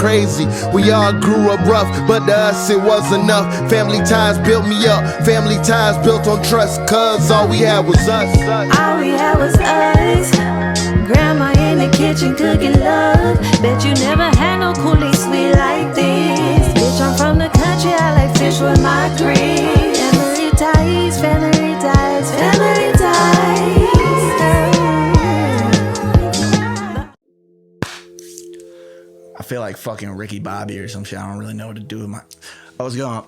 crazy. We all grew up rough, but to us it was enough. Family ties built me up, family ties built on trust, cause all we had was us. All we had was us. Grandma in the kitchen cooking love. Bet you never had no coolie sweet like this. Bitch, I'm from the country, I like fish with my grits. Family ties, family ties, family ties. I feel like fucking Ricky Bobby or some shit. I don't really know what to do with my... I was going...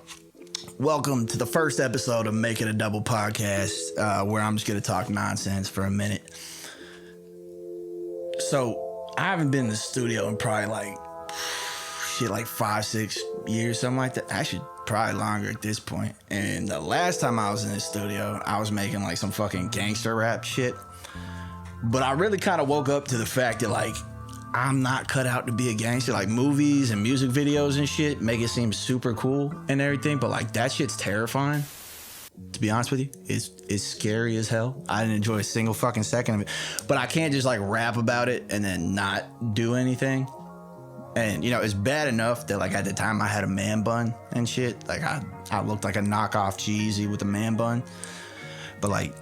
Welcome to the first episode of Make It a Double podcast, where I'm just going to talk nonsense for a minute. So, I haven't been in the studio in probably like 5-6 years, something like that. Actually, probably longer at this point. And the last time I was in the studio, I was making like some fucking gangster rap shit. But I really kind of woke up to the fact that like, I'm not cut out to be a gangster. Like movies and music videos and shit make it seem super cool and everything, but like that shit's terrifying. To be honest with you, it's scary as hell. I didn't enjoy a single fucking second of it, but I can't just like rap about it and then not do anything. And you know, it's bad enough that like at the time I had a man bun and shit. Like I looked like a knockoff Jeezy with a man bun, but like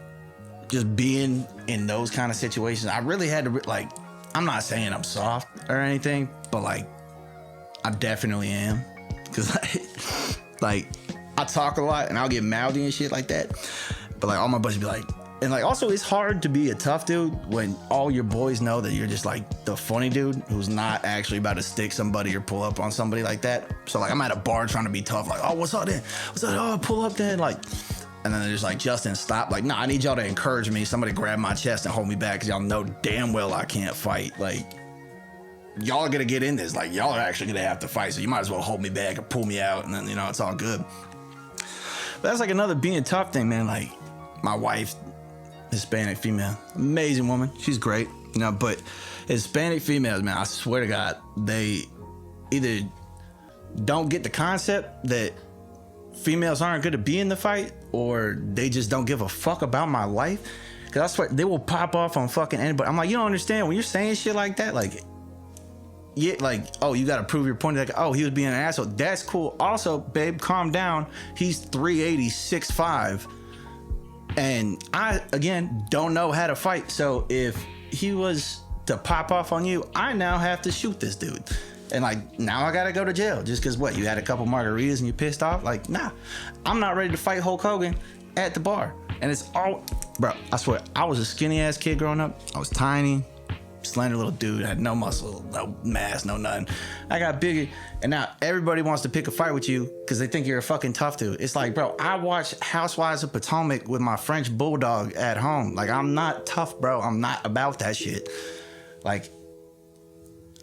just being in those kind of situations, I really had to like. I'm not saying I'm soft or anything, but like, I definitely am. Cause like I talk a lot and I'll get mouthy and shit like that. But like all my buddies be like, and like also it's hard to be a tough dude when all your boys know that you're just like the funny dude who's not actually about to stick somebody or pull up on somebody like that. So like I'm at a bar trying to be tough, like, oh, what's up then? What's up? Oh, pull up then. Like, and then they're just like, Justin, stop. Like, nah, I need y'all to encourage me. Somebody grab my chest and hold me back because y'all know damn well I can't fight. Like, y'all are going to get in this. Like, y'all are actually going to have to fight. So you might as well hold me back and pull me out. And then, you know, it's all good. But that's like another being tough thing, man. Like, my wife, Hispanic female, amazing woman. She's great. You know, but Hispanic females, man, I swear to God, they either don't get the concept that females aren't good to be in the fight, or they just don't give a fuck about my life. Cause I swear they will pop off on fucking anybody. I'm like, you don't understand when you're saying shit like that, like, yeah, like, oh, you gotta prove your point. Like, oh, he was being an asshole. That's cool. Also, babe, calm down. He's 380, 6'5", and I again don't know how to fight. So if he was to pop off on you, I now have to shoot this dude. And like, now I gotta go to jail just cause what, you had a couple margaritas and you pissed off? Like, nah, I'm not ready to fight Hulk Hogan at the bar. And it's all, bro, I swear, I was a skinny ass kid growing up. I was tiny, slender little dude, had no muscle, no mass, no nothing. I got bigger, and now everybody wants to pick a fight with you cause they think you're a fucking tough dude. It's like, bro, I watch Housewives of Potomac with my French bulldog at home. Like, I'm not tough, bro. I'm not about that shit. Like,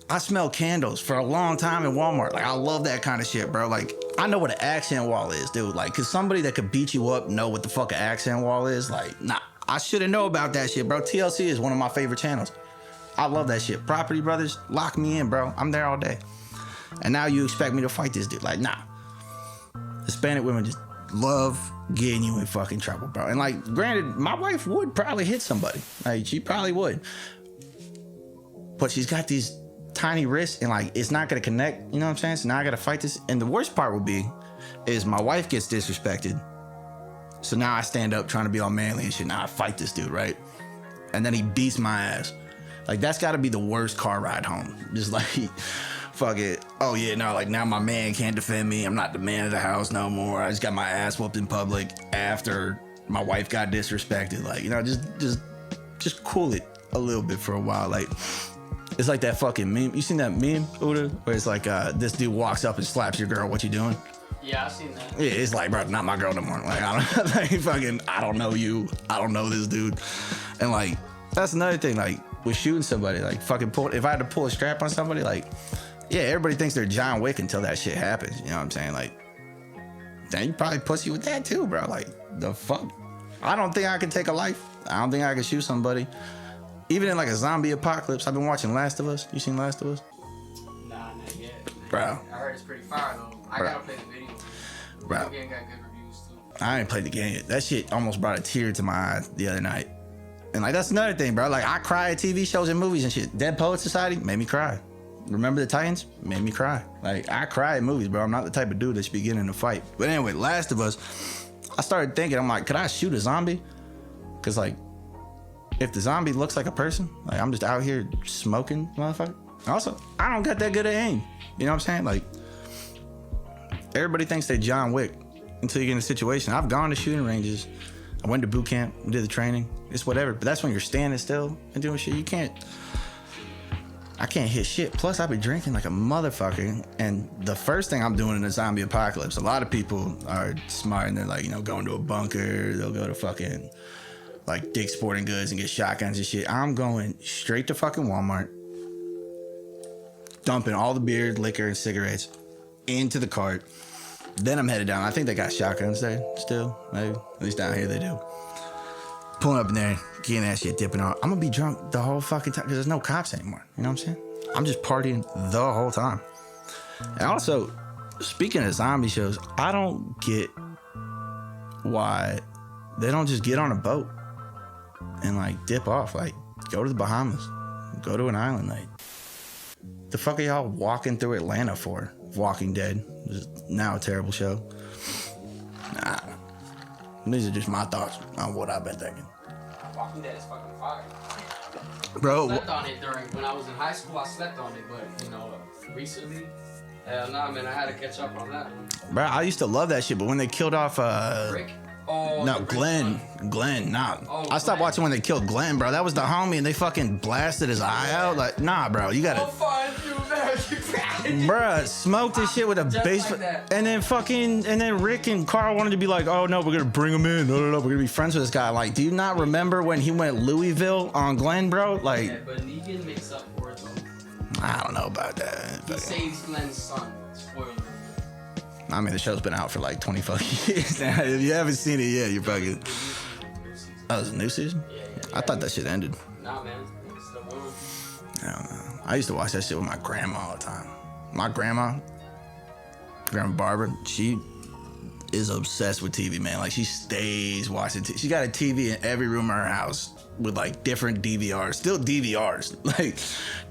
I smelled candles for a long time in Walmart. Like, I love that kind of shit, bro. Like, I know what an accent wall is, dude. Like, cause somebody that could beat you up know what the fuck an accent wall is. Like, nah, I shouldn't know about that shit, bro. TLC is one of my favorite channels. I love that shit. Property Brothers, lock me in, bro. I'm there all day. And now you expect me to fight this dude. Like, nah. Hispanic women just love getting you in fucking trouble, bro. And like, granted, my wife would probably hit somebody. Like, she probably would. But she's got these tiny wrists and like it's not gonna connect, you know what I'm saying? So now I gotta fight this. And the worst part would be is my wife gets disrespected, so now I stand up trying to be all manly and shit. Now I fight this dude, right? And then he beats my ass. Like, that's gotta be the worst car ride home. Just like, fuck it, oh yeah, no, like now my man can't defend me. I'm not the man of the house no more. I just got my ass whooped in public after my wife got disrespected. Like, you know, just cool it a little bit for a while. Like, it's like that fucking meme. You seen that meme, Uda? Where it's like, this dude walks up and slaps your girl. What you doing? Yeah, I've seen that. Yeah, it's like, bro, not my girl no more. Like, I don't know you. I don't know this dude. And like, that's another thing. Like, with shooting somebody, like fucking if I had to pull a strap on somebody, like, yeah, everybody thinks they're John Wick until that shit happens. You know what I'm saying? Like, then you probably pussy with that too, bro. Like, the fuck? I don't think I can take a life. I don't think I can shoot somebody. Even in like a zombie apocalypse. I've been watching Last of Us. You seen Last of Us? Nah, not yet. Bro. I heard it's pretty fire though. I gotta play the video. Bro. The game got good reviews too. I ain't played the game yet. That shit almost brought a tear to my eye the other night. And like, that's another thing, bro. Like, I cry at TV shows and movies and shit. Dead Poet Society made me cry. Remember the Titans? Made me cry. Like, I cry in movies, bro. I'm not the type of dude that should be getting in a fight. But anyway, Last of Us, I started thinking, I'm like, could I shoot a zombie? Because, like, if the zombie looks like a person, like, I'm just out here smoking, motherfucker. Also, I don't got that good at aim. You know what I'm saying? Like, everybody thinks they John Wick until you get in a situation. I've gone to shooting ranges. I went to boot camp, did the training. It's whatever. But that's when you're standing still and doing shit. I can't hit shit. Plus, I've been drinking like a motherfucker. And the first thing I'm doing in a zombie apocalypse, a lot of people are smart and they're like, you know, going to a bunker. They'll go to fucking like Dick's Sporting Goods and get shotguns and shit. I'm going straight to fucking Walmart, dumping all the beer, liquor, and cigarettes into the cart. Then I'm headed down. I think they got shotguns there still, maybe. At least down here they do. Pulling up in there, getting that shit, dipping on. I'm gonna be drunk the whole fucking time because there's no cops anymore. You know what I'm saying? I'm just partying the whole time. And also, speaking of zombie shows, I don't get why they don't just get on a boat and like dip off. Like, go to the Bahamas, go to an island. Like, the fuck are y'all walking through Atlanta for? Walking Dead is now a terrible show. Nah, these are just my thoughts on what I've been thinking. Walking Dead is fucking fire. Bro, I slept on it when I was in high school. I slept on it, but you know, recently, hell nah, man, I had to catch up on that one. bro, I used to love that shit, but when they killed off Rick? Oh, no, Glenn, nah. Oh, I stopped Glenn. watching when they killed Glenn, bro. That was the homie, and they fucking blasted his eye out. Like, nah, bro, you I'll gotta, find you, man. bruh, smoke this shit with a Just baseball, like that. and then Rick and Carl wanted to be like, oh no, we're gonna bring him in. No, we're gonna be friends with this guy. Like, do you not remember when he went Louisville on Glenn, bro? Like, Yeah, but Negan makes up for it though. I don't know about that. He But, saves Glenn's son. Spoiler. I mean, the show's been out for like 20 fucking years now. If you haven't seen it yet, you're fucking. Oh, it's a new season? Yeah. I thought that shit ended. Nah, man, it's still going. I don't know. I used to watch that shit with my grandma all the time. My grandma Barbara, she is obsessed with TV, man. Like, she stays watching she got a TV in every room in her house with like different DVRs, still DVRs, like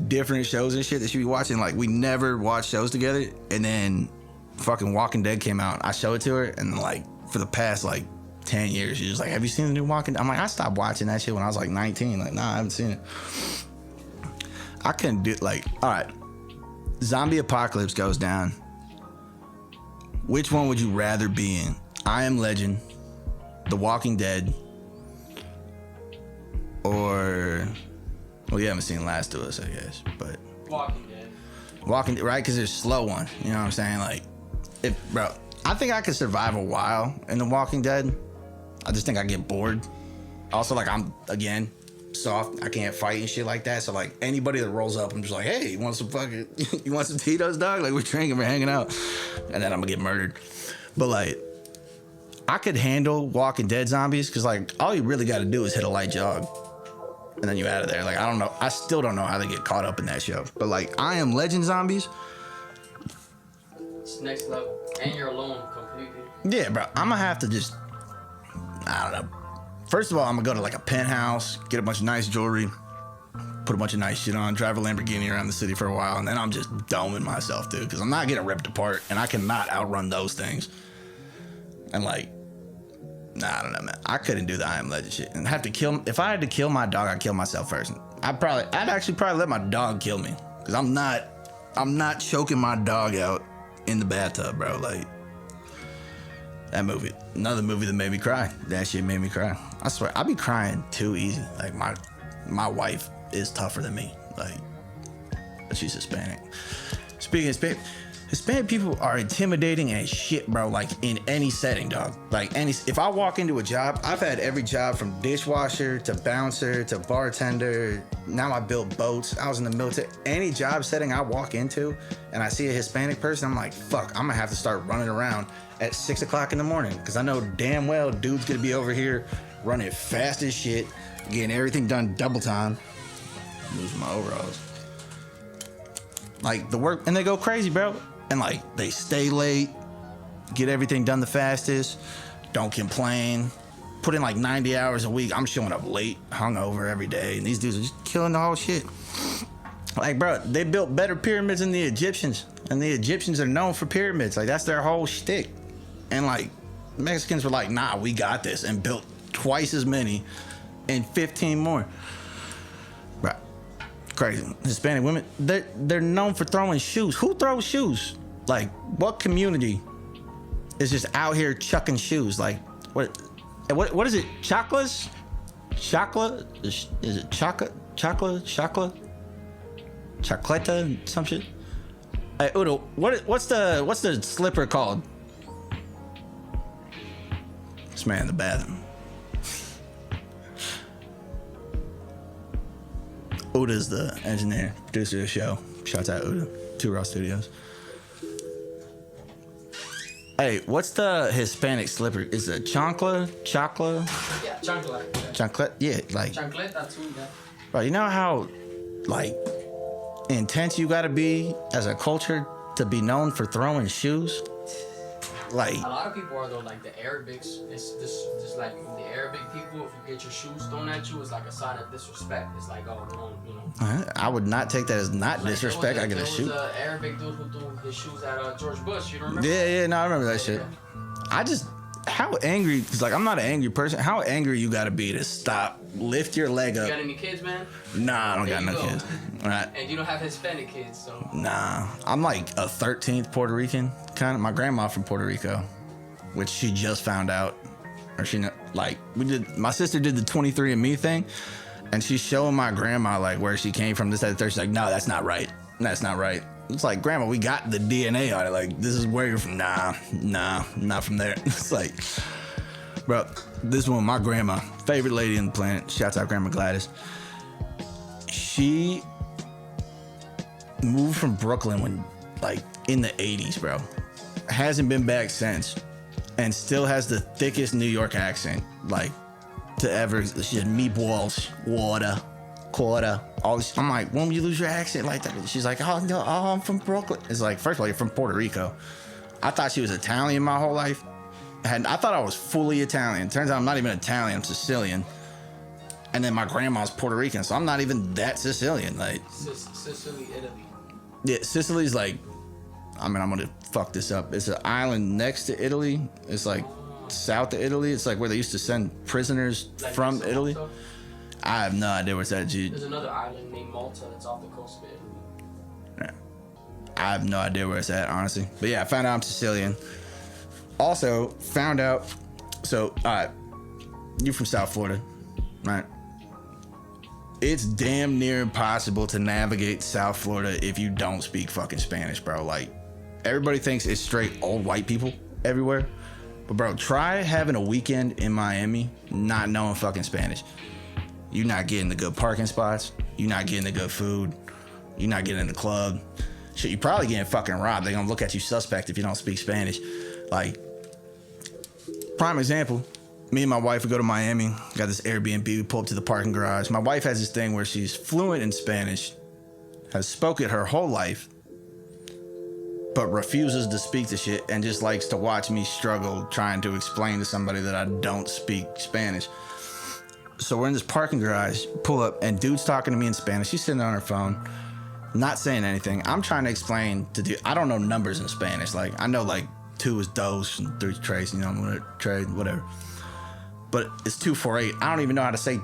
different shows and shit that she be watching. Like, we never watched shows together, and then fucking Walking Dead came out. I showed it to her, and like for the past like 10 years, she's just like, have you seen the new Walking Dead? I'm like, I stopped watching that shit when I was like 19. Like, nah, I haven't seen it. I couldn't do, like, all right, zombie apocalypse goes down. Which one would you rather be in? I Am Legend, The Walking Dead, or, well, you haven't seen Last of Us, I guess, but Walking Dead. Walking, right? Because there's slow one. You know what I'm saying? Like, bro, I think I could survive a while in The Walking Dead. I just think I get bored. Also, like, I'm, again, soft. I can't fight and shit like that. So, like, anybody that rolls up, I'm just like, hey, you want some Tito's, dog? Like, we're drinking, we're hanging out. And then I'm gonna get murdered. But, like, I could handle Walking Dead zombies because, like, all you really got to do is hit a light jog. And then you're out of there. Like, I don't know. I still don't know how they get caught up in that show. But, like, I Am Legend zombies. It's next level. And you're alone completely. Yeah, bro. I'm gonna have to just, I don't know. First of all, I'm gonna go to like a penthouse, get a bunch of nice jewelry, put a bunch of nice shit on, drive a Lamborghini around the city for a while, and then I'm just doming myself, dude, because I'm not getting ripped apart, and I cannot outrun those things. And like, nah, I don't know, man. I couldn't do the I Am Legend shit, and have to kill. If I had to kill my dog, I'd kill myself first. I'd actually probably let my dog kill me, because I'm not choking my dog out in the bathtub, bro. Like, that movie, another movie that made me cry. That shit made me cry. I swear, I be crying too easy. Like, my wife is tougher than me. Like, but she's Hispanic. Speaking of Hispanic people are intimidating as shit, bro. Like, in any setting, dog. Like, if I walk into a job, I've had every job from dishwasher to bouncer to bartender. Now I build boats. I was in the military. Any job setting I walk into and I see a Hispanic person, I'm like, fuck, I'm gonna have to start running around at 6 o'clock in the morning, because I know damn well dude's gonna be over here running fast as shit, getting everything done double time. Losing my overalls. Like, the work, and they go crazy, bro. And like, they stay late, get everything done the fastest, don't complain, put in like 90 hours a week. I'm showing up late, hungover every day, and these dudes are just killing the whole shit. Like, bro, they built better pyramids than the Egyptians, and the Egyptians are known for pyramids. Like, that's their whole shtick. And like, Mexicans were like, nah, we got this, and built twice as many and 15 more. Right. Crazy. Hispanic women, they're known for throwing shoes. Who throws shoes? Like, what community is just out here chucking shoes? Like, what is it? Chocolates? Chocolate? Is it chocolate? Chocolate? Chocleta? Some shit? Hey, Udo, what's the slipper called? This man in the bathroom. Uda's the engineer, producer of the show. Shouts out Uda, 2 Raw Studios. Hey, what's the Hispanic slipper? Is it chancla? Chocla? Yeah, chancla. Chanclet? Yeah, like. Chancleta too, yeah. Bro, you know how, like, intense you gotta be as a culture to be known for throwing shoes? Like, a lot of people are though, like the Arabics. It's just like the Arabic people. If you get your shoes thrown at you, it's like a sign of disrespect. It's like, oh, no, you know. I would not take that as not like, disrespect. I get a shoe. There was an Arabic dude who threw his shoes at George Bush. You don't remember? Yeah, no, I remember that shit. I just, how angry? Cause like I'm not an angry person. How angry you gotta be to stop, lift your leg up? You got any kids, man? Nah, I don't got no kids. Right. And you don't have Hispanic kids, so. Nah, I'm like a 13th Puerto Rican. Kind of. My grandma from Puerto Rico, which she just found out, or she like we did. My sister did the 23andMe thing, and she's showing my grandma like where she came from. This, that, third. She's like, no, that's not right. That's not right. It's like, grandma, we got the DNA on it. Like, this is where you're from. Nah, not from there. It's like, bro, this one, my grandma, favorite lady on the planet. Shouts out Grandma Gladys. She moved from Brooklyn when, like, in the 80s, bro. Hasn't been back since, and still has the thickest New York accent, like, to ever. She had meatballs, water, quarter, all this. I'm like, when will you lose your accent like that? She's like, oh, no, I'm from Brooklyn. It's like, first of all, you're from Puerto Rico. I thought she was Italian my whole life. I thought I was fully Italian. Turns out I'm not even Italian, I'm Sicilian. And then my grandma's Puerto Rican, so I'm not even that Sicilian. Like, Sicily, Italy. Yeah, Sicily's like, I mean, I'm gonna fuck this up. It's an island next to Italy. It's like south of Italy. It's like where they used to send prisoners like from Italy. Malta? I have no idea where it's at, G. There's another island named Malta that's off the coast of Italy. I have no idea where it's at, honestly. But yeah, I found out I'm Sicilian. Also, found out, so, you're from South Florida, right? It's damn near impossible to navigate South Florida if you don't speak fucking Spanish, bro. Like, everybody thinks it's straight old white people everywhere. But, bro, try having a weekend in Miami not knowing fucking Spanish. You're not getting the good parking spots. You're not getting the good food. You're not getting in the club. Shit, you're probably getting fucking robbed. They're gonna look at you suspect if you don't speak Spanish. Like, prime example, me and my wife, we go to Miami, got this Airbnb, we pull up to the parking garage. My wife has this thing where she's fluent in Spanish, has spoken her whole life, but refuses to speak the shit and just likes to watch me struggle trying to explain to somebody that I don't speak Spanish. So we're in this parking garage, pull up, and dude's talking to me in Spanish. She's sitting there on her phone, not saying anything. I'm trying to explain to dude, I don't know numbers in Spanish. Like, I know like 2 is dos and 3 is tres, you know, trade, whatever. But it's 248. I don't even know how to say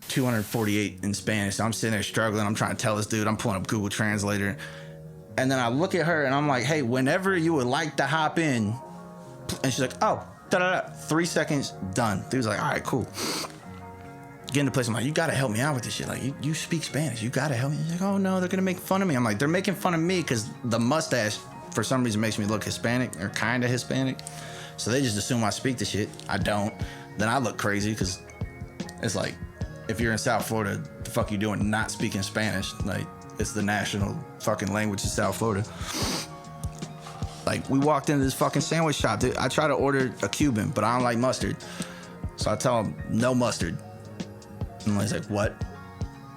248 in Spanish. So I'm sitting there struggling. I'm trying to tell this dude, I'm pulling up Google Translator. And then I look at her and I'm like, hey, whenever you would like to hop in. And she's like, oh, da-da-da. 3 seconds, done. Dude's like, all right, cool. Get in the place, I'm like, you gotta help me out with this shit. Like, you speak Spanish, you gotta help me. He's like, oh no, they're gonna make fun of me. I'm like, they're making fun of me because the mustache, for some reason, makes me look Hispanic or kinda Hispanic. So they just assume I speak the shit. I don't. Then I look crazy because it's like, if you're in South Florida, the fuck you doing not speaking Spanish? Like, it's the national fucking language of South Florida. Like, we walked into this fucking sandwich shop. Dude, I try to order a Cuban, but I don't like mustard. So I tell him, no mustard. And he's like, what?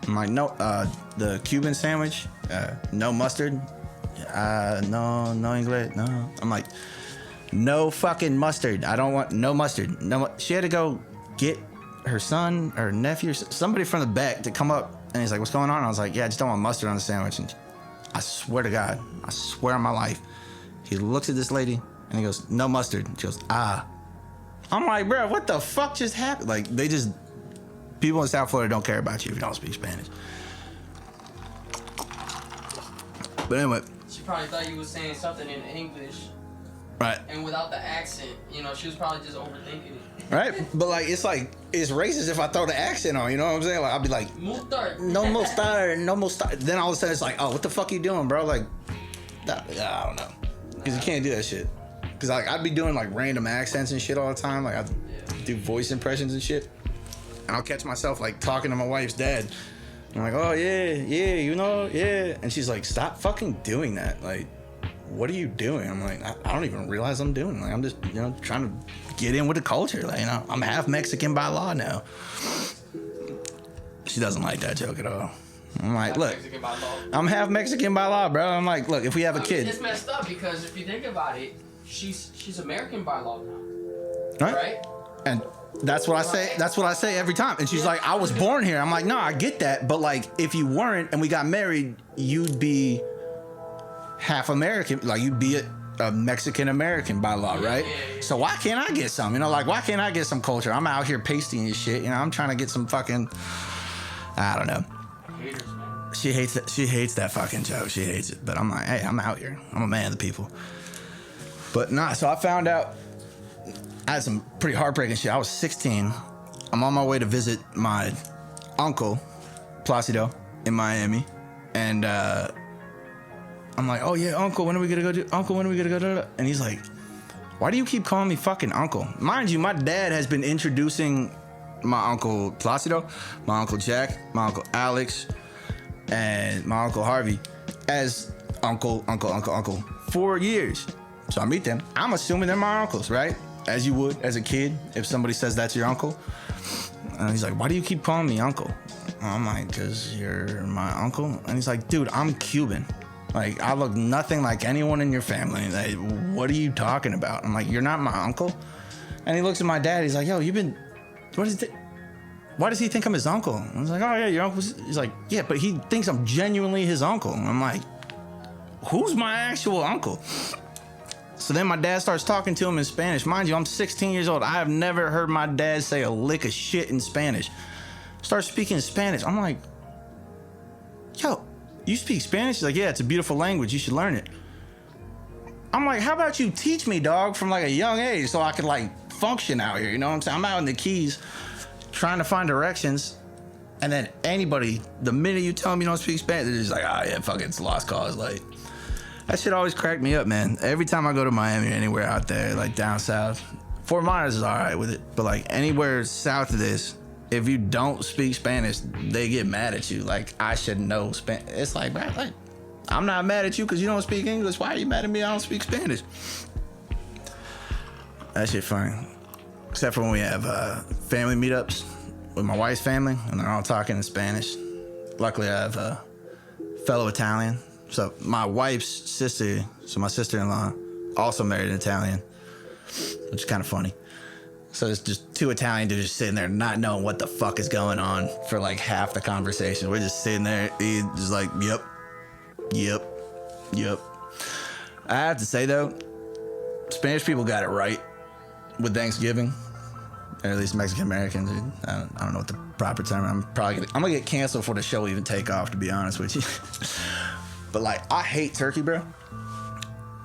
I'm like, no, the Cuban sandwich, no mustard. No English, no. I'm like, no fucking mustard. I don't want no mustard. No. She had to go get her son or nephew, somebody from the back to come up And he's like, what's going on? I was like, yeah, I just don't want mustard on the sandwich. And I swear to God, I swear on my life, he looks at this lady and he goes, no mustard. She goes, ah. I'm like, bro, what the fuck just happened? Like, people in South Florida don't care about you if you don't speak Spanish. But anyway. She probably thought you was saying something in English. Right. And without the accent, you know, she was probably just overthinking it. Right? But like, it's racist if I throw the accent on, you know what I'm saying? Like, I'll be like, Mustard. no mustard, no mustard. Then all of a sudden it's like, oh, what the fuck you doing, bro? Like, I don't know. Because you can't do that shit. Because like, I'd be doing like random accents and shit all the time. Like, I'd do voice impressions and shit. And I'll catch myself like talking to my wife's dad. I'm like, oh, yeah, you know, yeah. And she's like, stop fucking doing that. Like, what are you doing? I'm like, I don't even realize I'm doing it. Like, I'm just, you know, trying to get in with the culture. Like, you know, I'm half Mexican by law now. She doesn't like that joke at all. I'm like, look, I'm half Mexican by law, bro. I'm like, look, if we have a kid. It's messed up because if you think about it, she's American by law now. Right? And that's what I say. That's what I say every time. And she's like, I was born here. I'm like, no, I get that. But like, if you weren't and we got married, you'd be half American. Like, you'd be a Mexican American by law, right? Yeah. So why can't I get some? You know, like, why can't I get some culture? I'm out here pasting and shit. You know, I'm trying to get some fucking, I don't know. Haters, man. She hates it. She hates that fucking joke. She hates it. But I'm like, hey, I'm out here. I'm a man of the people. But nah, so I found out I had some pretty heartbreaking shit. I was 16. I'm on my way to visit my uncle, Placido, in Miami. And I'm like, oh yeah, uncle, when are we gonna go Uncle, when are we gonna go And he's like, why do you keep calling me fucking uncle? Mind you, my dad has been introducing my uncle Placido, my uncle Jack, my uncle Alex, and my uncle Harvey as uncle for years. So I meet them. I'm assuming they're my uncles, right? As you would as a kid if somebody says that's your uncle. And he's like, why do you keep calling me uncle? I'm like, because you're my uncle. And he's like, dude, I'm Cuban. Like, I look nothing like anyone in your family. Like, what are you talking about? I'm like, you're not my uncle? And he looks at my dad. He's like, yo, why does he think I'm his uncle? I was like, oh yeah, your uncle. He's like, yeah, but he thinks I'm genuinely his uncle. And I'm like, who's my actual uncle? So then my dad starts talking to him in Spanish. Mind you, I'm 16 years old. I have never heard my dad say a lick of shit in Spanish. Starts speaking Spanish. I'm like, yo, you speak Spanish? He's like, yeah, it's a beautiful language. You should learn it. I'm like, how about you teach me, dog, from like a young age so I could like function out here? You know what I'm saying? I'm out in the Keys trying to find directions. And then anybody, the minute you tell them you don't speak Spanish, they're just like, oh yeah, fuck it, it's a lost cause. Like, that shit always cracked me up, man. Every time I go to Miami or anywhere out there, like down south, Fort Myers is all right with it. But like anywhere south of this, if you don't speak Spanish, they get mad at you. Like, I should know Spanish. It's like, bro, like, I'm not mad at you because you don't speak English. Why are you mad at me? I don't speak Spanish. That shit funny. Except for when we have family meetups with my wife's family and they're all talking in Spanish. Luckily, I have a fellow Italian. So my wife's sister, so my sister-in-law, also married an Italian, which is kind of funny. So it's just two Italian dudes just sitting there not knowing what the fuck is going on for like half the conversation. We're just sitting there, just like, yep. I have to say though, Spanish people got it right with Thanksgiving, or at least Mexican Americans. I don't know what the proper term. I'm gonna get canceled before the show even take off, to be honest with you. But like, I hate turkey, bro.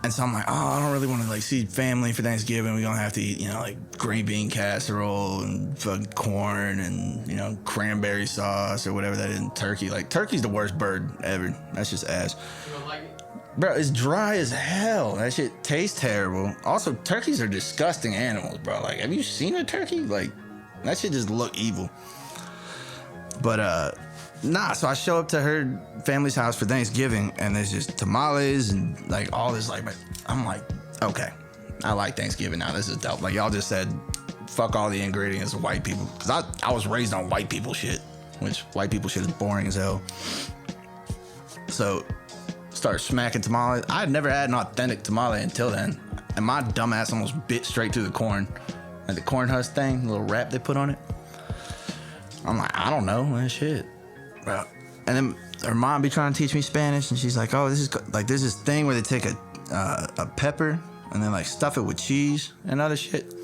And so I'm like, oh, I don't really want to like see family for Thanksgiving. We're gonna have to eat, you know, like green bean casserole and fucking corn and, you know, cranberry sauce or whatever that is in turkey. Like, turkey's the worst bird ever. That's just ass. You don't like it? Bro, it's dry as hell. That shit tastes terrible. Also, turkeys are disgusting animals, bro. Like, have you seen a turkey? Like, that shit just look evil. But nah, so I show up to her family's house for Thanksgiving, and there's just tamales and like all this. Like, I'm like, okay, I like Thanksgiving now. This is dope. Like, y'all just said, fuck all the ingredients of white people, because I was raised on white people shit, which white people shit is boring as hell. So start smacking tamales. I had never had an authentic tamale until then, and my dumbass almost bit straight through the corn, like the corn husk thing, the little wrap they put on it. I'm like, I don't know, man, shit. Bro, And then her mom be trying to teach me Spanish, and she's like, "Oh, this is like there's this thing where they take a pepper and then like stuff it with cheese and other shit."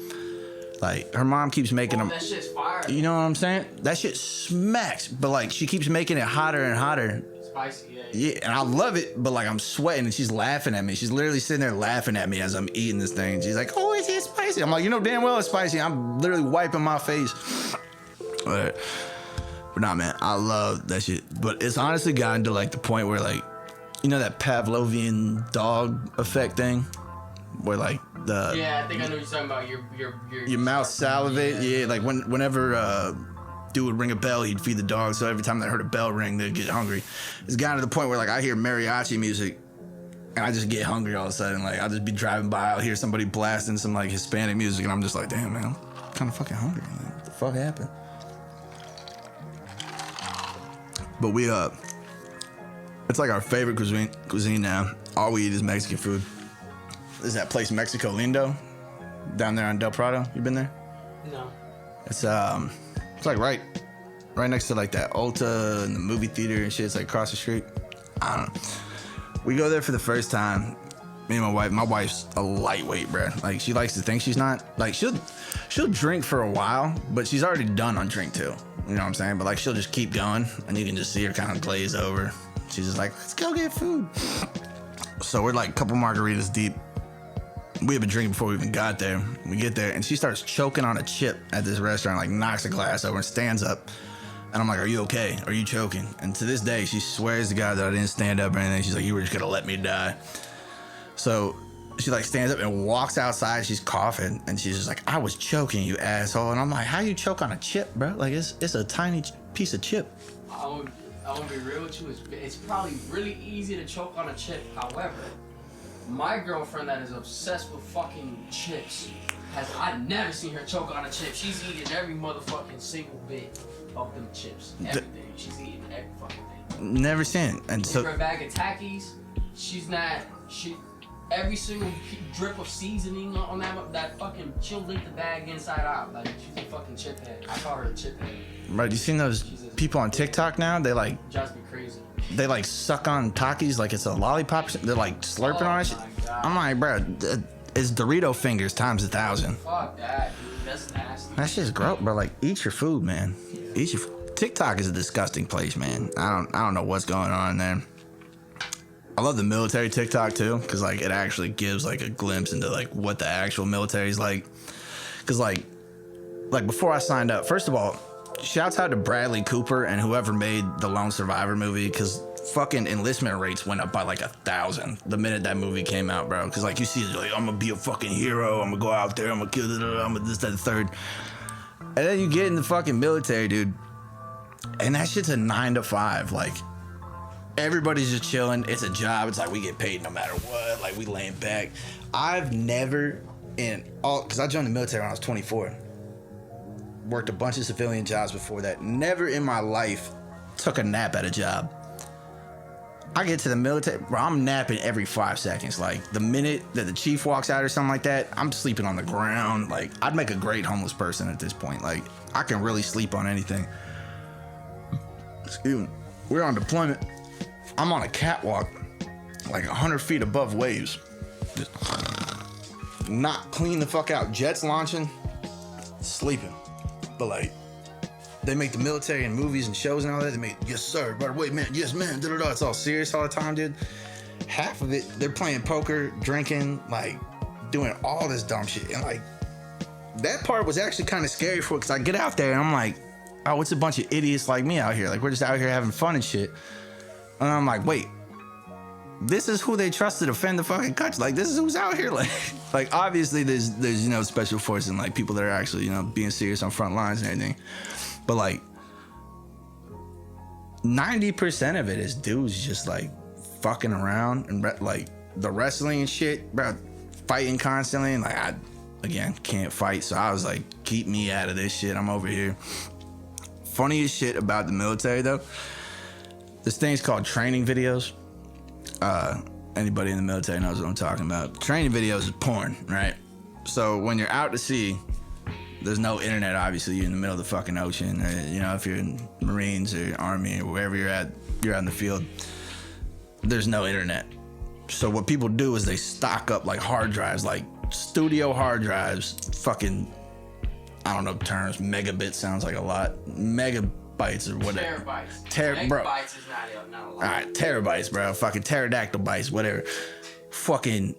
Like her mom keeps making them. That shit's fire. You know what I'm saying? That shit smacks, but like she keeps making it hotter and hotter. Spicy, yeah. Yeah, and I love it, but like I'm sweating and she's laughing at me. She's literally sitting there laughing at me as I'm eating this thing. She's like, "Oh, is it spicy?" I'm like, "You know damn well it's spicy." I'm literally wiping my face. But nah, man, I love that shit. But it's honestly gotten to like the point where like, you know that Pavlovian dog effect thing? Where like the Yeah, I think I know what you're talking about. your mouth salivate. Yeah, like whenever dude would ring a bell, he'd feed the dog. So every time they heard a bell ring, they'd get hungry. It's gotten to the point where like I hear mariachi music and I just get hungry all of a sudden. Like I'll just be driving by, I'll hear somebody blasting some like Hispanic music, and I'm just like, damn man, I'm kind of fucking hungry. Like, what the fuck happened? But we it's like our favorite cuisine now. All we eat is Mexican food. There's that place Mexico Lindo down there on Del Prado. You been there? No. It's like right next to like that Ulta and the movie theater and shit. It's like across the street. I don't know. We go there for the first time. Me and my wife. My wife's a lightweight, bro. Like she likes to think she's not. Like she'll drink for a while, but she's already done on drink too. You know what I'm saying? But like she'll just keep going, and you can just see her kind of glaze over. She's just like, "Let's go get food." So we're like a couple margaritas deep. We had been drinking before we even got there. We get there, and she starts choking on a chip at this restaurant, like knocks a glass over and stands up. And I'm like, "Are you okay? Are you choking?" And to this day, she swears to God that I didn't stand up or anything. She's like, "You were just gonna let me die." So she like stands up and walks outside. She's coughing, and she's just like, "I was choking, you asshole." And I'm like, "How you choke on a chip, bro? Like it's a tiny piece of chip." I won't be real with you. It's probably really easy to choke on a chip. However, my girlfriend that is obsessed with fucking chips I've never seen her choke on a chip. She's eating every motherfucking single bit of them chips. Everything. She's eating every fucking thing. Never seen it. And so for a bag of Takis, every single drip of seasoning on that fucking, she'll lick the bag inside out. Like she's a fucking chip head. I call her a chip head. Right, you seen those people on TikTok now? They like drives me crazy. They like suck on Takis like it's a lollipop. They're like slurping on it. I'm like, bro, it's Dorito fingers times 1,000. Fuck that, dude. That's nasty. That shit's gross, bro. Like, eat your food, man. Eat your food. TikTok is a disgusting place, man. I don't know what's going on there. I love the military TikTok too, because like it actually gives like a glimpse into like what the actual military is like. Because like before I signed up, first of all, shouts out to Bradley Cooper and whoever made the Lone Survivor movie, because fucking enlistment rates went up by like 1,000 the minute that movie came out, bro. Because like you see, like, I'm gonna be a fucking hero. I'm gonna go out there. I'm gonna kill it. I'm gonna this, that, the third. And then you get in the fucking military, dude, and that shit's a 9 to 5. Like everybody's just chilling. It's a job. It's like we get paid no matter what. Like we laying back. I've never because I joined the military when I was 24. Worked a bunch of civilian jobs before that. Never in my life took a nap at a job. I get to the military, bro, I'm napping every 5 seconds. Like the minute that the chief walks out or something like that, I'm sleeping on the ground. Like I'd make a great homeless person at this point. Like I can really sleep on anything. Excuse me. We're on deployment. I'm on a catwalk, like 100 feet above waves. Just not clean the fuck out. Jets launching, sleeping. But like, they make the military and movies and shows and all that. They make, yes sir, by the way, man, yes man, da-da-da. It's all serious all the time, dude. Half of it, they're playing poker, drinking, like doing all this dumb shit. And like, that part was actually kind of scary for it, because I get out there and I'm like, oh, it's a bunch of idiots like me out here. Like we're just out here having fun and shit. And I'm like, wait, this is who they trust to defend the fucking country. Like this is who's out here. Like obviously there's special forces and like people that are actually being serious on front lines and everything. But like 90% of it is dudes just like fucking around and like the wrestling and shit, bro, fighting constantly. And like I again can't fight, so I was like, keep me out of this shit. I'm over here. Funniest shit about the military though, this thing's called training videos. Anybody in the military knows what I'm talking about. Training videos is porn, right? So when you're out to sea, there's no internet, obviously. You're in the middle of the fucking ocean. Or, if you're in Marines or Army or wherever you're at, you're out in the field. There's no internet. So what people do is they stock up like hard drives, like studio hard drives, fucking, I don't know terms, megabit sounds like a lot. Megabytes or whatever. Terabytes. Bro. Megabytes is not a lot. Alright, terabytes, bro. Fucking pterodactyl bytes, whatever. Fucking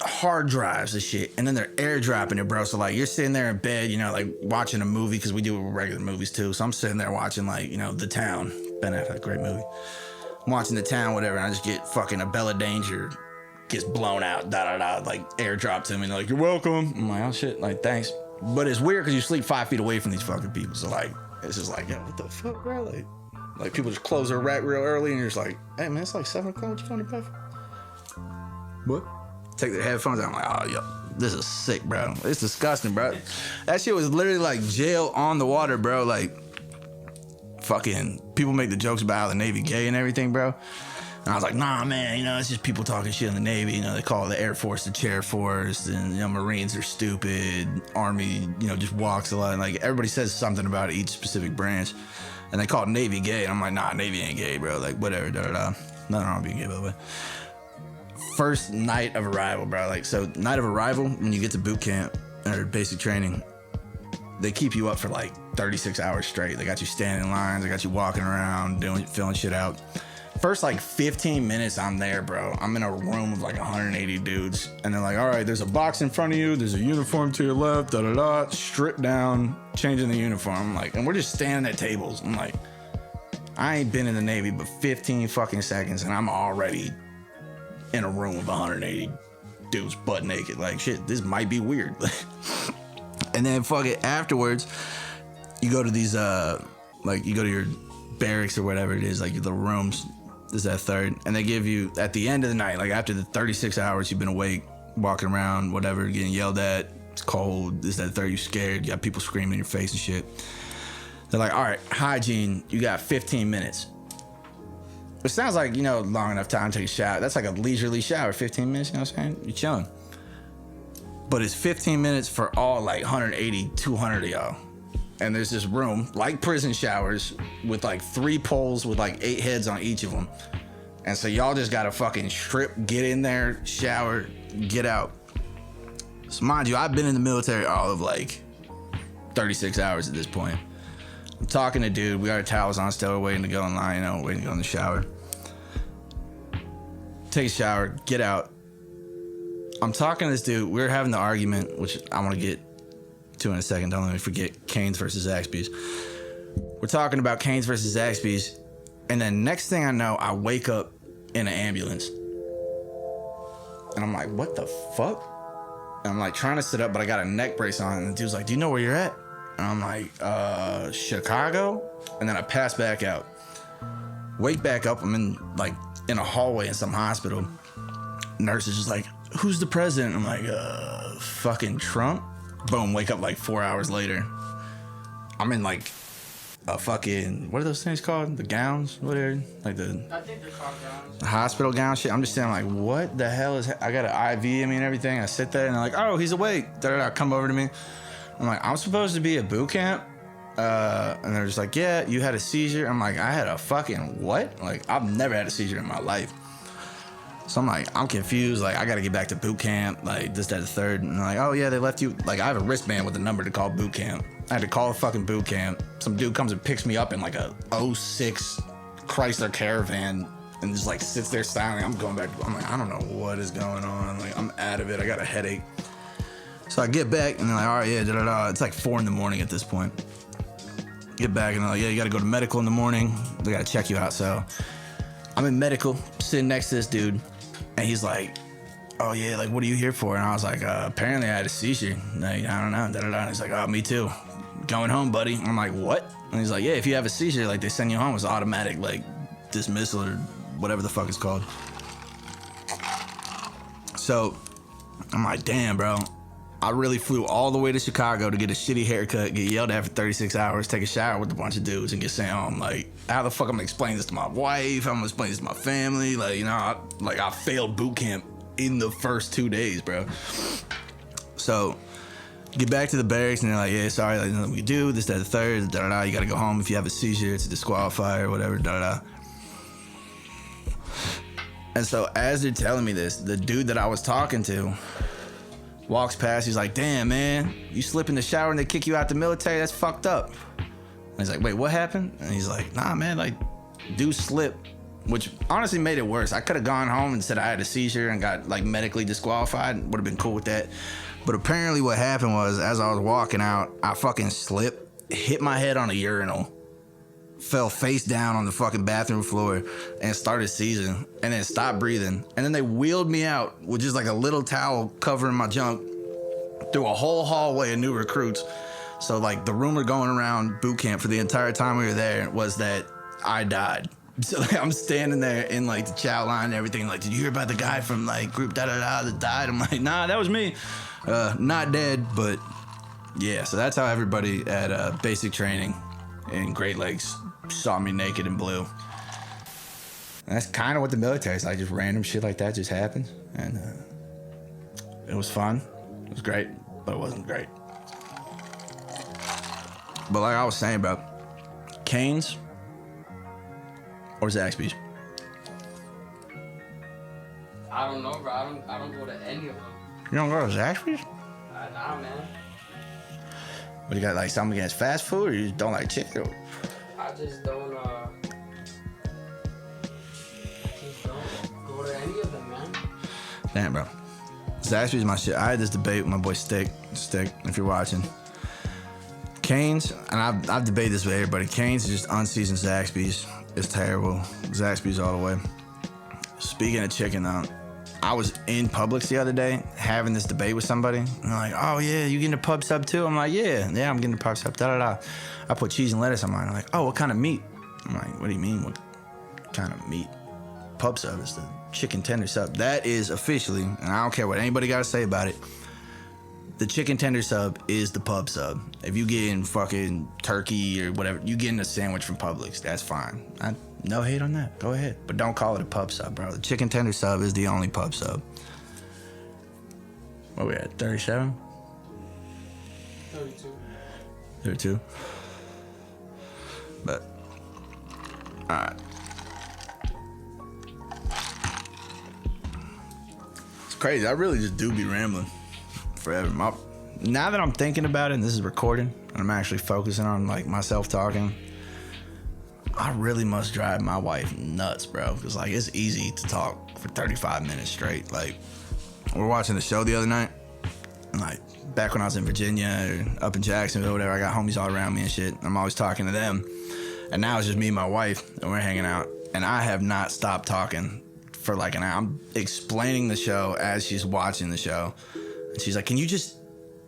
hard drives and shit. And then they're airdropping it, bro. So like you're sitting there in bed, you know, like watching a movie, because we do regular movies too. So I'm sitting there watching like, you know, The Town. Ben Affleck, great movie. I'm watching The Town, whatever, and I just get fucking a Bella Danger gets blown out, like airdropped to me, and they're like, you're welcome. I'm like, oh shit, like thanks. But it's weird because you sleep 5 feet away from these fucking people. So like, it's just like, yo, what the fuck, bro? Like people just close their rack real early, and you're just like, hey man, it's like 7 o'clock. What you going to bed for? What? Take their headphones out. I'm like, oh, yo, this is sick, bro. It's disgusting, bro. That shit was literally like jail on the water, bro. Like, fucking people make the jokes about how the Navy gay and everything, bro. And I was like, nah, man, you know, it's just people talking shit in the Navy. You know, they call the Air Force the chair force, and, you know, Marines are stupid. Army, you know, just walks a lot. And, like, everybody says something about each specific branch. And they call Navy gay. And I'm like, nah, Navy ain't gay, bro. Like, whatever, da-da-da. Nothing wrong with being gay, by the way. First night of arrival, bro. Like, so night of arrival, when you get to boot camp or basic training, they keep you up for like 36 hours straight. They got you standing in lines. They got you walking around, filling shit out. First like 15 minutes I'm there, bro. I'm in a room of like 180 dudes. And they're like, all right, there's a box in front of you. There's a uniform to your left, da-da-da. Strip down, changing the uniform. I'm like, and we're just standing at tables. I'm like, I ain't been in the Navy but 15 fucking seconds, and I'm already in a room of 180 dudes butt naked. Like, shit, this might be weird. And then fuck it, afterwards, you go to these, like, you go to your barracks or whatever it is, like your little rooms. This is that third. And they give you, at the end of the night, like after the 36 hours you've been awake, walking around, whatever, getting yelled at, it's cold, this, that, third, you're scared, you got people screaming in your face and shit. They're like, all right, hygiene, you got 15 minutes. It sounds like, you know, long enough time to take a shower. That's like a leisurely shower, 15 minutes, you know what I'm saying? You're chilling. But it's 15 minutes for all like 180, 200 of y'all. And there's this room, like prison showers, with like 3 poles with like 8 heads on each of them. And so y'all just gotta fucking strip, get in there, shower, get out. So mind you, I've been in the military all of like 36 hours at this point. I'm talking to dude, we got our towels on, still waiting to go in line, you know, waiting to go in the shower. Take a shower, get out. I'm talking to this dude, we were having the argument, which I want to get to in a second, don't let me forget Canes versus Zaxby's. We're talking about Canes versus Zaxby's, and then next thing I know, I wake up in an ambulance. And I'm like, what the fuck? And I'm like trying to sit up, but I got a neck brace on, and the dude's like, do you know where you're at? And I'm like, Chicago? And then I pass back out. Wake back up, I'm in a hallway in some hospital. Nurse is just like, who's the president? I'm like, fucking Trump? Boom, wake up like 4 hours later. I'm in like a fucking, what are those things called? The gowns? Whatever. Like I think they're called gowns. The hospital gown shit. I'm just sitting like, what the hell is, I got an IV in me and everything. I sit there and they're like, oh, he's awake. Da-da-da, come over to me. I'm like, I'm supposed to be at boot camp? And they're just like, yeah, you had a seizure. I'm like, I had a fucking what? Like, I've never had a seizure in my life. So I'm like, I'm confused. Like, I got to get back to boot camp. Like, this, that, the third. And they're like, oh, yeah, they left you. Like, I have a wristband with a number to call boot camp. I had to call the fucking boot camp. Some dude comes and picks me up in like a 06 Chrysler Caravan and just like sits there silently. I'm going back. I'm like, I don't know what is going on. Like, I'm out of it. I got a headache. So I get back and they're like, all right, yeah, da-da-da. It's like 4 a.m. at this point. Get back and they're like, yeah, you got to go to medical in the morning. They got to check you out. So I'm in medical, sitting next to this dude. And he's like, oh, yeah, like, what are you here for? And I was like, apparently I had a seizure. Like, I don't know, da-da-da. And he's like, oh, me too. Going home, buddy. I'm like, what? And he's like, yeah, if you have a seizure, like, they send you home. It's automatic, like, dismissal or whatever the fuck it's called. So I'm like, damn, bro. I really flew all the way to Chicago to get a shitty haircut, get yelled at for 36 hours, take a shower with a bunch of dudes, and get sent home. Like, how the fuck I'm gonna explain this to my wife? I'm gonna explain this to my family? Like, you know, I failed boot camp in the first 2 days, bro. So, get back to the barracks, and they're like, yeah, sorry, like, nothing we can do, this, that, the third, da-da-da, you gotta go home if you have a seizure, it's a disqualifier, whatever, da-da-da. And so as they're telling me this, the dude that I was talking to walks past. He's like, damn, man, you slip in the shower and they kick you out the military? That's fucked up. And he's like, wait, what happened? And he's like, nah, man, like, dude slipped, which honestly made it worse. I could have gone home and said I had a seizure and got like medically disqualified. Would have been cool with that. But apparently what happened was, as I was walking out, I fucking slipped, hit my head on a urinal, fell face down on the fucking bathroom floor and started seizing, and then stopped breathing. And then they wheeled me out with just like a little towel covering my junk through a whole hallway of new recruits. So like the rumor going around boot camp for the entire time we were there was that I died. So like, I'm standing there in like the chow line and everything, like, did you hear about the guy from like group da-da-da that died? I'm like, nah, that was me. Not dead, but yeah. So that's how everybody at basic training in Great Lakes saw me naked and blue. And that's kind of what the military is like. Just random shit like that just happens. And it was fun. It was great, but it wasn't great. But like I was saying about Canes or Zaxby's. I don't know, bro. I don't go to any of them. You don't go to Zaxby's? Nah, man. What, you got like something against fast food, or you just don't like chicken? I just don't go to any of them, man. Damn, bro. Zaxby's my shit. I had this debate with my boy Stick, if you're watching. Canes, and I've debated this with everybody. Canes is just unseasoned Zaxby's. It's terrible. Zaxby's all the way. Speaking of chicken, though, I was in Publix the other day having this debate with somebody. And they're like, oh, yeah, you getting a pub sub too? I'm like, yeah, I'm getting a pub sub, da-da-da. I put cheese and lettuce on mine. I'm like, oh, what kind of meat? I'm like, what do you mean, what kind of meat? Pub sub is the chicken tender sub. That is officially, and I don't care what anybody got to say about it, the chicken tender sub is the pub sub. If you get in fucking turkey or whatever, you getting a sandwich from Publix, that's fine. No hate on that. Go ahead. But don't call it a pub sub, bro. The chicken tender sub is the only pub sub. What we at, 37? 32. 32? But, alright. It's crazy. I really just do be rambling forever. Now that I'm thinking about it, and this is recording, and I'm actually focusing on like myself talking, I really must drive my wife nuts, bro. Because like it's easy to talk for 35 minutes straight. Like we were watching the show the other night, and like back when I was in Virginia or up in Jacksonville or whatever, I got homies all around me and shit. I'm always talking to them. And now it's just me and my wife, and we're hanging out. And I have not stopped talking for like an hour. I'm explaining the show as she's watching the show. And she's like, can you just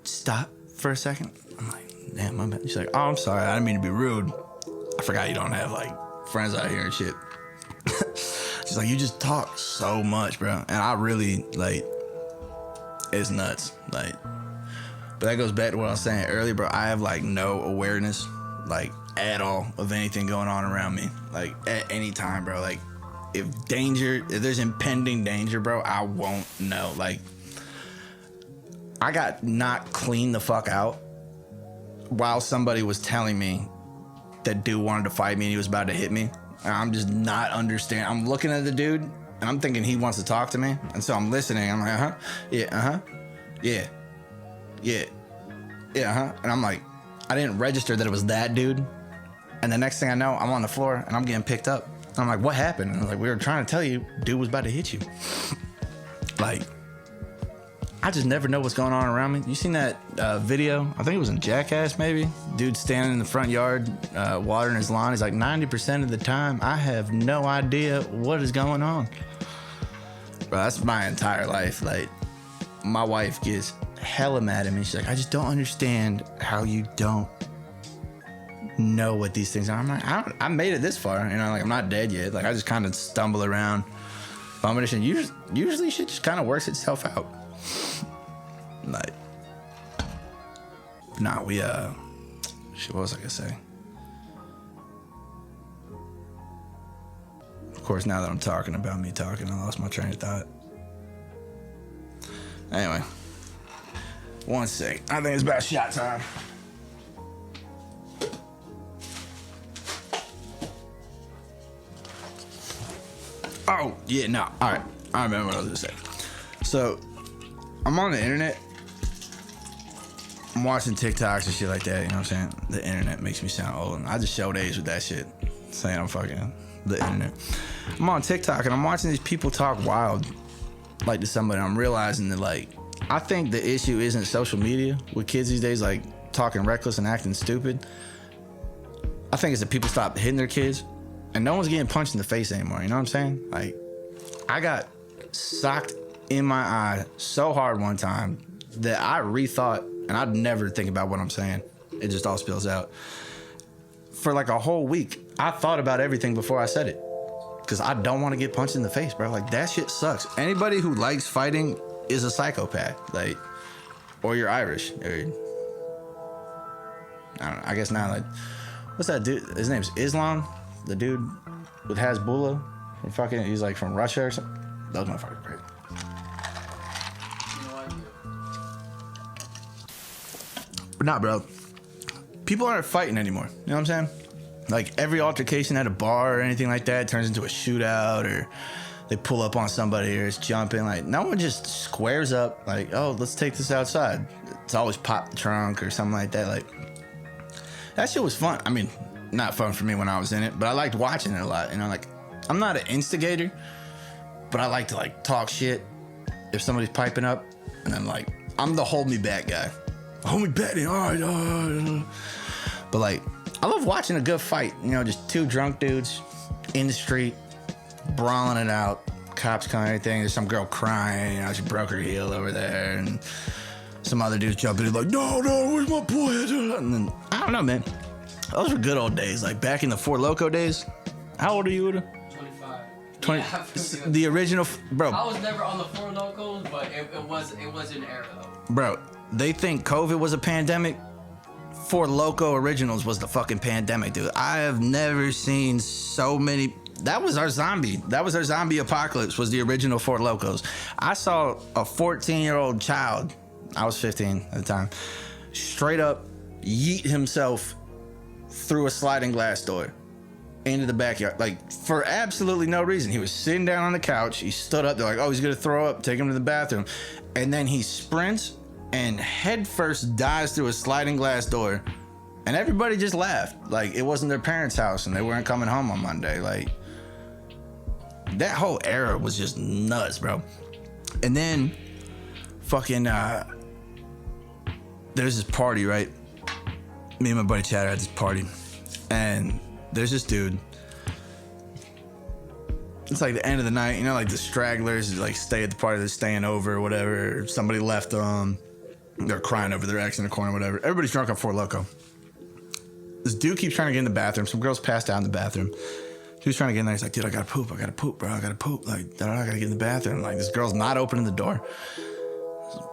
stop for a second? I'm like, damn, my bad. She's like, oh, I'm sorry. I didn't mean to be rude. I forgot you don't have like friends out here and shit. She's like, you just talk so much, bro. And I really like, it's nuts. Like, but that goes back to what I was saying earlier, bro. I have like no awareness, like at all, of anything going on around me. Like at any time, bro. Like if there's impending danger, bro, I won't know. Like I got knocked clean the fuck out while somebody was telling me that dude wanted to fight me and he was about to hit me. And I'm just not understanding. I'm looking at the dude and I'm thinking he wants to talk to me. And so I'm listening. I'm like, yeah, yeah. And I'm like, I didn't register that it was that dude. And the next thing I know, I'm on the floor and I'm getting picked up. And I'm like, what happened? And I was like, we were trying to tell you, dude was about to hit you. Like, I just never know what's going on around me. You seen that video? I think it was in Jackass, maybe. Dude standing in the front yard, watering his lawn. He's like, 90% of the time, I have no idea what is going on. Bro, that's my entire life. Like, my wife gets hella mad at me. She's like, I just don't understand how you don't know what these things are. I'm like, I made it this far. You know, like, I'm not dead yet. Like, I just kind of stumble around. Bumping shit. Usually shit just kind of works itself out. Like, nah, we, shit, what was I gonna say? Of course, now that I'm talking about me talking, I lost my train of thought. Anyway, one sec. I think it's about shot time. Oh, yeah, no. All right. I remember what I was going to say. So, I'm on the internet. I'm watching TikToks and shit like that, you know what I'm saying? The internet makes me sound old. And I just showed age with that shit, saying I'm fucking the internet. I'm on TikTok and I'm watching these people talk wild, like to somebody. I'm realizing that, like, I think the issue isn't social media with kids these days, like, talking reckless and acting stupid. I think it's that people stop hitting their kids and no one's getting punched in the face anymore, you know what I'm saying? Like, I got socked in my eye so hard one time that I rethought, and I'd never think about what I'm saying. It just all spills out. For like a whole week, I thought about everything before I said it. Because I don't want to get punched in the face, bro. Like, that shit sucks. Anybody who likes fighting is a psychopath. Like, or you're Irish. Or, I don't know. I guess not. Like, what's that dude? His name's Islam. The dude with Hezbollah. He's like from Russia or something. Those motherfuckers are crazy. Nah, bro. People aren't fighting anymore. You know what I'm saying? Like, every altercation at a bar or anything like that turns into a shootout, or they pull up on somebody, or it's jumping. Like, no one just squares up like, oh, let's take this outside. It's always pop the trunk or something like that. Like, that shit was fun. I mean, not fun for me when I was in it, but I liked watching it a lot. You know, like, I'm not an instigator, but I like to, like, talk shit if somebody's piping up, and then, like, I'm the hold me back guy. Hold me back, all right. But, like, I love watching a good fight. You know, just two drunk dudes in the street, brawling it out. Cops come and everything. There's some girl crying. You know, she broke her heel over there. And some other dudes jumping in like, no, where's my boy? And then, I don't know, man. Those were good old days. Like, back in the Four Loko days. How old are you, Uda? 20. Yeah, the original, bro. I was never on the Four Locos, but it was an era, though. Bro, they think COVID was a pandemic. Four Loko Originals was the fucking pandemic, dude. I have never seen so many. That was our zombie apocalypse, was the original Four Locos. I saw a 14-year-old child, I was 15 at the time, straight up yeet himself through a sliding glass door into the backyard, like, for absolutely no reason. He was sitting down on the couch. He stood up. They're like, oh, he's gonna throw up. Take him to the bathroom. And then he sprints and head first dives through a sliding glass door. And everybody just laughed. Like, it wasn't their parents' house and they weren't coming home on Monday. Like, that whole era was just nuts, bro. And then fucking there's this party, right? Me and my buddy Chad are at this party, and there's this dude. It's like the end of the night, you know, like the stragglers like stay at the party, they're staying over or whatever. Somebody left them. They're crying over their ex in the corner, whatever. Everybody's drunk on Four Loko. This dude keeps trying to get in the bathroom. Some girls passed out in the bathroom. Dude's trying to get in there. He's like, dude, I gotta poop, bro. I gotta poop. Like, I gotta get in the bathroom. Like, this girl's not opening the door.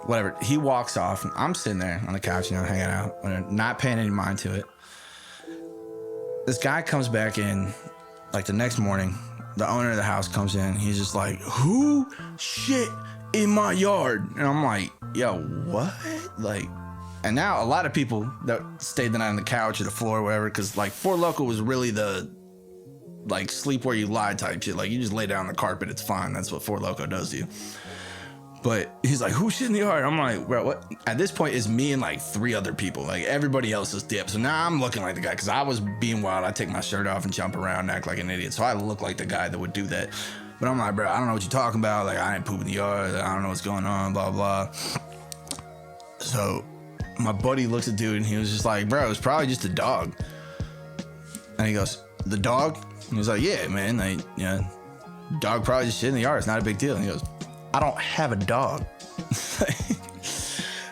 Whatever. He walks off. I'm sitting there on the couch, you know, hanging out, whatever, not paying any mind to it. This guy comes back in, like, the next morning. The owner of the house comes in. He's just like, who shit in my yard? And I'm like, yo, what? Like, and now a lot of people that stayed the night on the couch or the floor or whatever, because, like, Four Loko was really the, like, sleep where you lie type shit. Like, you just lay down on the carpet, it's fine. That's what Four Loko does to you. But he's like, who shit in the yard? I'm like, bro, what? At this point, it's me and like 3 other people. Like, everybody else is dipped. So now I'm looking like the guy, because I was being wild. I take my shirt off and jump around and act like an idiot. So I look like the guy that would do that. But I'm like, bro, I don't know what you're talking about. Like, I ain't pooping the yard. I don't know what's going on, blah, blah. So my buddy looks at dude and he was just like, bro, it's probably just a dog. And he goes, the dog? And he was like, yeah, man. Like, yeah, dog probably just shit in the yard. It's not a big deal. And he goes, I don't have a dog.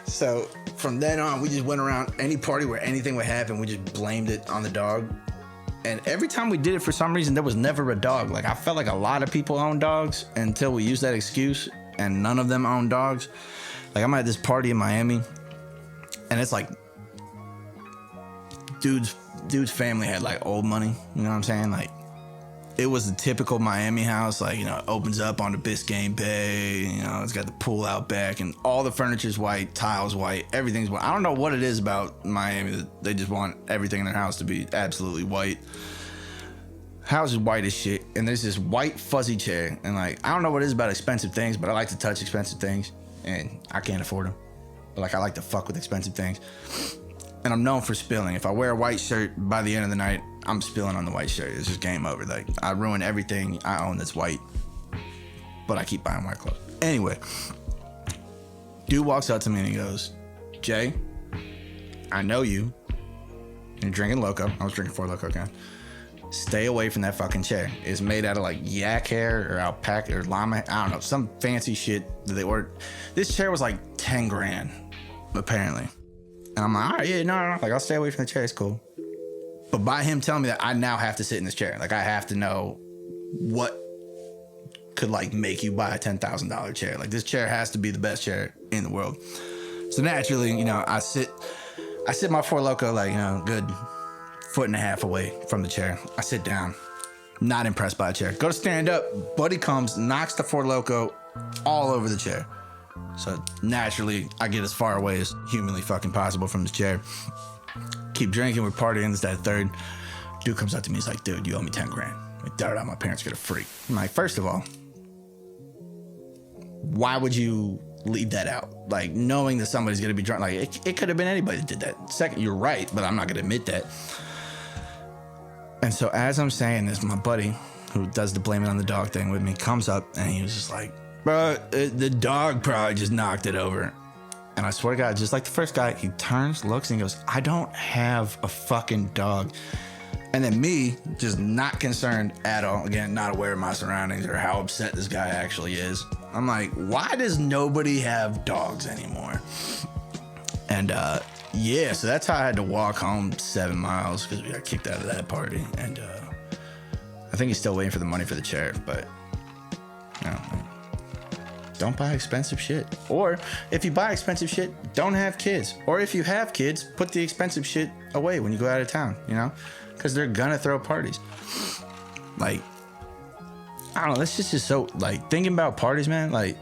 So from then on, we just went around any party where anything would happen, we just blamed it on the dog. And every time we did it, for some reason, there was never a dog. Like, I felt like a lot of people own dogs until we used that excuse, and none of them own dogs. Like, I'm at this party in Miami, and it's like, dude's family had like old money. You know what I'm saying? Like, it was the typical Miami house, like, you know, it opens up onto Biscayne Bay, you know, it's got the pool out back, and all the furniture's white, tiles white, everything's white. I don't know what it is about Miami that they just want everything in their house to be absolutely white. House is white as shit, and there's this white fuzzy chair, and like I don't know what it is about expensive things, but I like to touch expensive things, and I can't afford them. But like I like to fuck with expensive things, and I'm known for spilling. If I wear a white shirt, by the end of the night, I'm spilling on the white shirt. It's just game over. Like I ruin everything I own that's white, but I keep buying white clothes. Anyway, dude walks up to me and he goes, "Jay, I know you. You're drinking Loco." I was drinking 4 Loco cans. "Stay away from that fucking chair. It's made out of like yak hair or alpaca or llama. I don't know, some fancy shit that they ordered. This chair was like 10 grand, apparently." And I'm like, "All right, yeah, no. Like, I'll stay away from the chair. It's cool." But by him telling me that, I now have to sit in this chair. Like, I have to know what could like make you buy a $10,000 chair. Like, this chair has to be the best chair in the world. So naturally, you know, I sit my 4 Loco like, you know, good 1.5 feet away from the chair. I sit down, not impressed by the chair. Go to stand up, buddy comes, knocks the 4 Loco all over the chair. So naturally, I get as far away as humanly fucking possible from the chair. Keep drinking, we're partying, this, that, third. Dude comes up to me, he's like, "Dude, you owe me 10 grand. Like, da-da-da, my parents get a freak." I'm like, first of all, why would you leave that out? Like, knowing that somebody's gonna be drunk, like, it could have been anybody that did that. Second, you're right, but I'm not gonna admit that. And so as I'm saying this, my buddy, who does the blame it on the dog thing with me, comes up and he was just like, "Bro, the dog probably just knocked it over." And I swear to God, just like the first guy, he turns, looks, and he goes, "I don't have a fucking dog." And then me, just not concerned at all, again, not aware of my surroundings or how upset this guy actually is. I'm like, why does nobody have dogs anymore? And yeah, so that's how I had to walk home 7 miles because we got kicked out of that party. And I think he's still waiting for the money for the chair, but you know, don't buy expensive shit. Or if you buy expensive shit, don't have kids. Or if you have kids, put the expensive shit away when you go out of town, you know? Because they're gonna throw parties. Like, I don't know, this is just so, like, thinking about parties, man, like,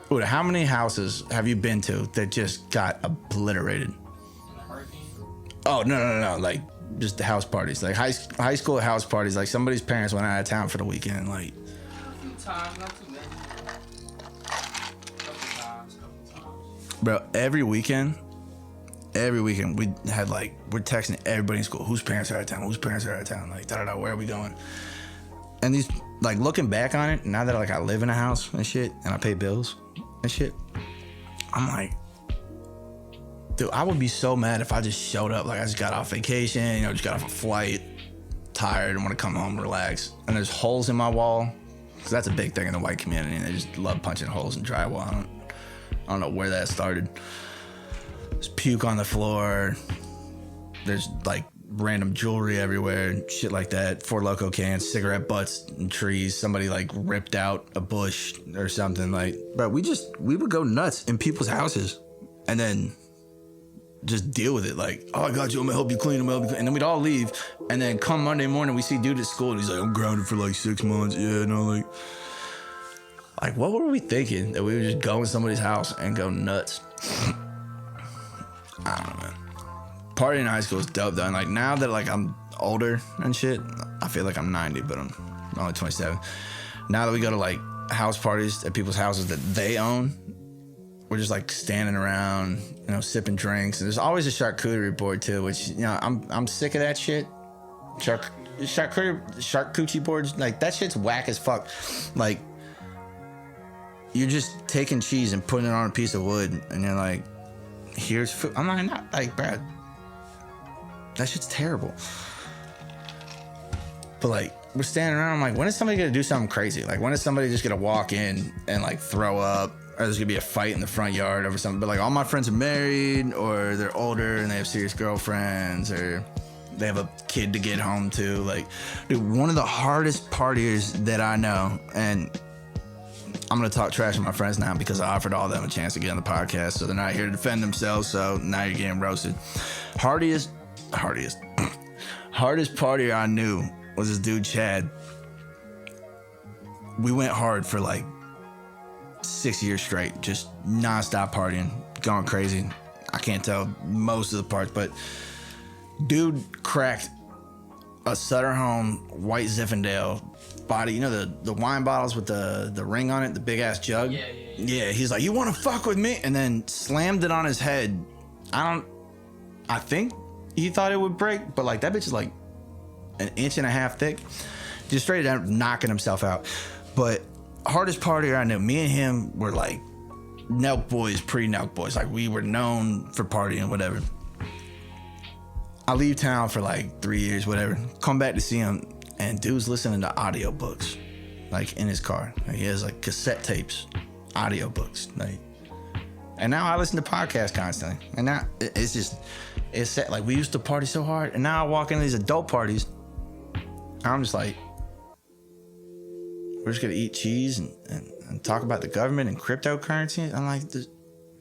dude, how many houses have you been to that just got obliterated? Oh, no, like, just the house parties. Like, high school house parties. Like, somebody's parents went out of town for the weekend, like. A few times, not too many. Couple times. Bro, every weekend we had like, we're texting everybody in school, whose parents are out of town, like da-da-da, where are we going? And these, like, looking back on it, now that like I live in a house and shit and I pay bills and shit, I'm like, dude, I would be so mad if I just showed up, like I just got off vacation, you know, just got off a flight, tired, and want to come home, relax, and there's holes in my wall, because that's a big thing in the white community, and they just love punching holes in drywall. I don't know where that started. There's puke on the floor. There's like random jewelry everywhere and shit like that. 4 Loco cans, cigarette butts and trees. Somebody like ripped out a bush or something. Like, but we would go nuts in people's houses and then just deal with it. Like, "Oh, I got you. I'm gonna help you clean. And then we'd all leave. And then come Monday morning, we see dude at school and he's like, "I'm grounded for like 6 months." Yeah, no, like what were we thinking that we would just go in somebody's house and go nuts? I don't know, man. Partying in high school is dope though. And like now that like I'm older and shit, I feel like I'm 90, but I'm only 27. Now that we go to like house parties at people's houses that they own, we're just like standing around, you know, sipping drinks. And there's always a charcuterie board too, which, you know, I'm sick of that shit. Charcuterie boards, like that shit's whack as fuck. Like, you're just taking cheese and putting it on a piece of wood, and you're like, "Here's food." I'm not like, Brad, that shit's terrible. But like, we're standing around, I'm like, when is somebody gonna do something crazy? Like, when is somebody just gonna walk in and like throw up, or there's gonna be a fight in the front yard over something? But like, all my friends are married, or they're older and they have serious girlfriends, or they have a kid to get home to. Like, dude, one of the hardest partiers that I know, and I'm gonna talk trash to my friends now because I offered all of them a chance to get on the podcast, so they're not here to defend themselves, so now you're getting roasted. Hardest partier I knew was this dude Chad. We went hard for like 6 years straight, just non-stop partying, going crazy. I can't tell most of the parts, but dude cracked a Sutter Home white Zinfandel body. You know the wine bottles with the ring on it, the big ass jug. Yeah. He's like, you want to fuck with me? And then slammed it on his head. I think he thought it would break, but like that bitch is like an inch and a half thick. Just straight out knocking himself out. But hardest partier I knew, me and him were like Nelk boys, pre-Nelk boys. Like we were known for partying, whatever. I leave town for like 3 years, whatever. Come back to see him, and dude's listening to audiobooks, like in his car. Like, he has like cassette tapes, audiobooks. Like, and now I listen to podcasts constantly. And now it's set. Like, we used to party so hard, and now I walk into these adult parties, and I'm just like, we're just gonna eat cheese and talk about the government and cryptocurrency. I'm like,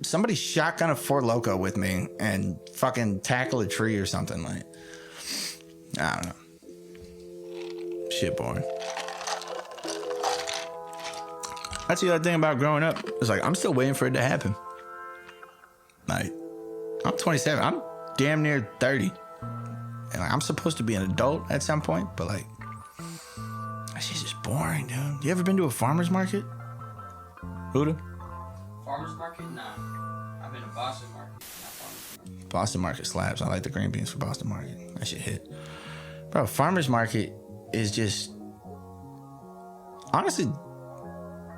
somebody shotgun a Fort Loco with me and fucking tackle a tree or something. Like, I don't know. Shit boring. That's the other thing about growing up. It's like, I'm still waiting for it to happen. Like, I'm 27. I'm damn near 30. And like, I'm supposed to be an adult at some point, but like, that shit's just boring, dude. You ever been to a farmer's market? Huda? Farmer's market? Nah. I've been to Boston market, not farmer's market. Boston market slaps. I like the green beans for Boston market. That shit hit. Bro, farmer's market is just, honestly,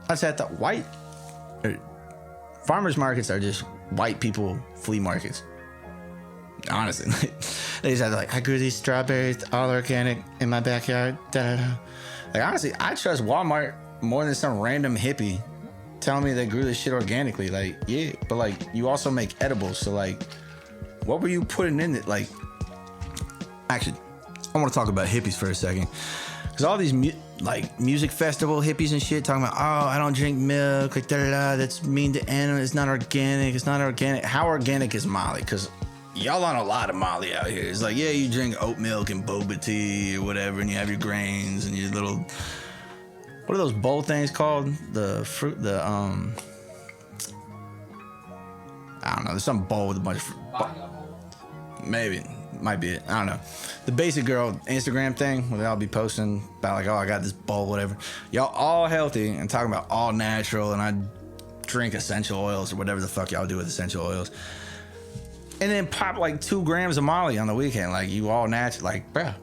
I'd say that farmers markets are just white people flea markets. Honestly, they just have like, I grew these strawberries all organic in my backyard. Da-da-da. Like, honestly, I trust Walmart more than some random hippie telling me they grew this shit organically. Like, yeah, but like, you also make edibles. So like, what were you putting in it? Like, actually, I want to talk about hippies for a second. Because all these music festival hippies and shit talking about, oh, I don't drink milk, like da-da-da, that's mean to animals, it's not organic. How organic is Molly? Because y'all on a lot of Molly out here. It's like, yeah, you drink oat milk and boba tea or whatever, and you have your grains and your little, what are those bowl things called? The fruit, I don't know, there's some bowl with a bunch of fruit. Maybe. Might be it. I don't know. The basic girl Instagram thing where they'll be posting about like, oh, I got this bowl, whatever. Y'all all healthy and talking about all natural, and I drink essential oils or whatever the fuck y'all do with essential oils. And then pop like 2 grams of Molly on the weekend. Like, you all natural. Like, bruh.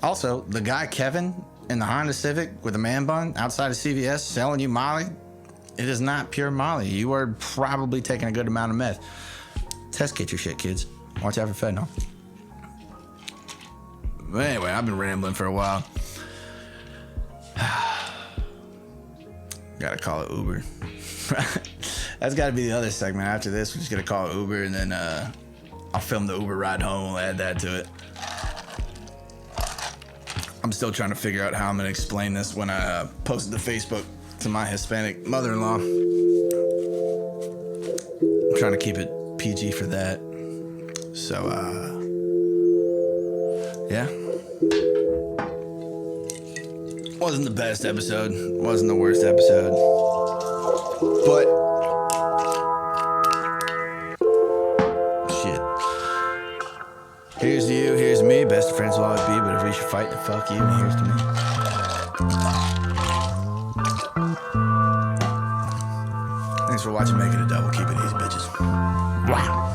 Also, the guy Kevin in the Honda Civic with a man bun outside of CVS selling you Molly, it is not pure Molly. You are probably taking a good amount of meth. Test kit your shit, kids. Watch out for fentanyl. But anyway, I've been rambling for a while. Gotta call it Uber. That's gotta be the other segment. After this, we're just gonna call it Uber, and then I'll film the Uber ride home. We'll add that to it. I'm still trying to figure out how I'm gonna explain this when I post it to Facebook to my Hispanic mother-in-law. I'm trying to keep it PG for that. So, yeah. Wasn't the best episode. Wasn't the worst episode. But, shit. Here's to you, here's to me. Best of friends will always be, but if we should fight, then fuck you, and here's to me. Thanks for watching Make It a Double. Keep it easy, bitches. Wow.